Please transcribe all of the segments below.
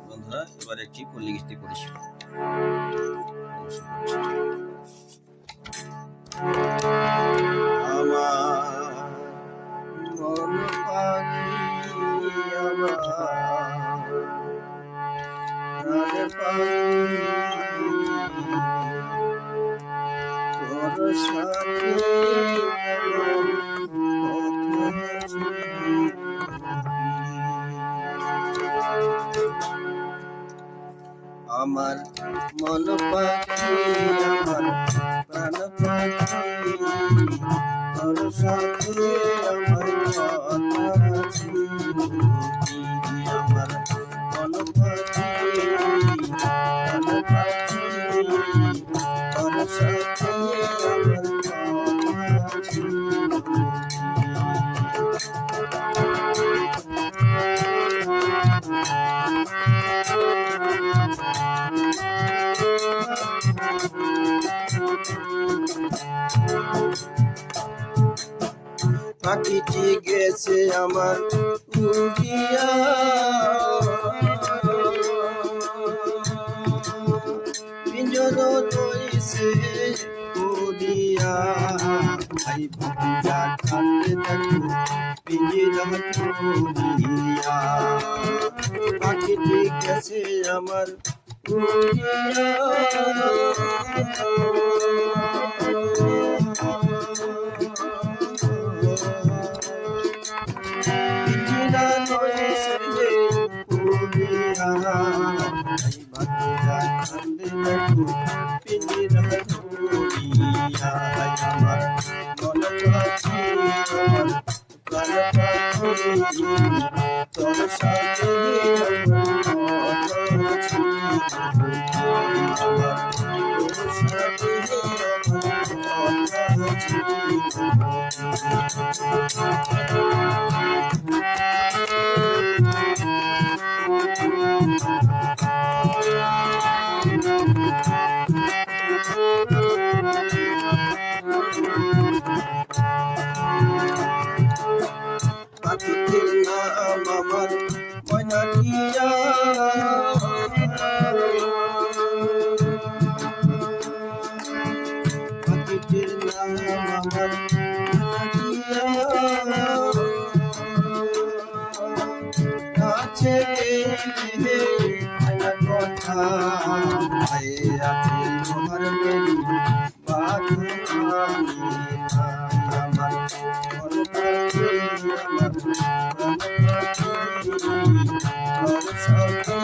বন্ধুরা এবার একটি পল্লী গীতি পরিবেশন আমার মন পাখি আমার প্রাণ পাখি তোর সাথে আমার মন পাখি আমার প্রাণ পাখি তোর সাথে আমার কথা আছে আমার মন পাখি প্রাণ পাখি তোর সাথে আমার কথা আছে পাখিটি গেছে আমার উড়িয়া পিঞ্জর রয়েছে উড়িয়া ভাই ভাতিজা কাঁদতে দেখো পিঞ্জরা উড়িয়া পাখিটি গেছে আমার উড়িয়া আমার মন পাখি আমার প্রাণ পাখি তোর সাথে আমার কথা আছে আমার তোর সাথে আমার কথা পাখিটির নাম আমার ময়নাটিয়া পাখিটির নাম আমার ময়নাটিয়া কাছে কথা আছে তোমার মেরি বাধু আমার মন পাখি আমার প্রাণ পাখি তোর সাথে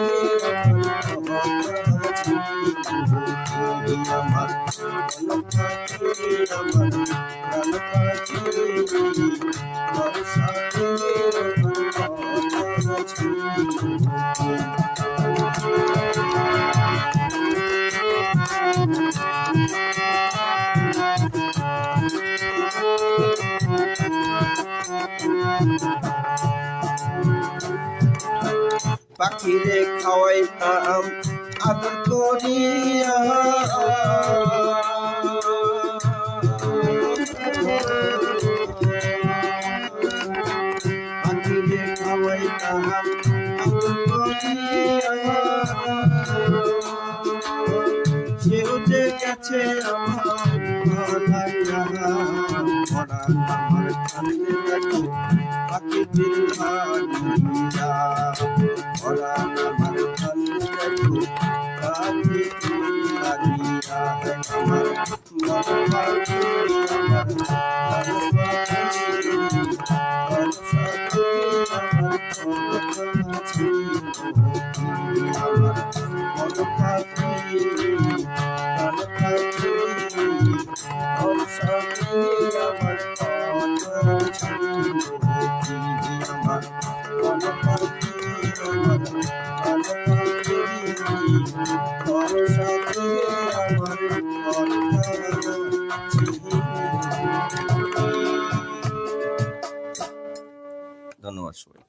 আমার মন পাখি আমার প্রাণ পাখি তোর সাথে পাখিরে খাওয়াইতাম আদর করিয়া পাখিরে খাওয়াইতাম আদর করিয়া সেও যে গেছে আমার ভালাইয়া পড়ান আমার কান্দে দেখো পাখিটির ভালিয়া পড়ান আমার কান্দে দেখো পাখিটির লাগিয়া আমার মন পাখি আমার প্রাণ পাখি তোর সাথে আমার কথা আছে আমার মন পাখি প্রাণ পাখি তোর সাথে আমার কথা আছে আমার মন পাখি আমার প্রাণ পাখি তোর সাথে আমার কথা আছে। ধন্যবাদ সবাই।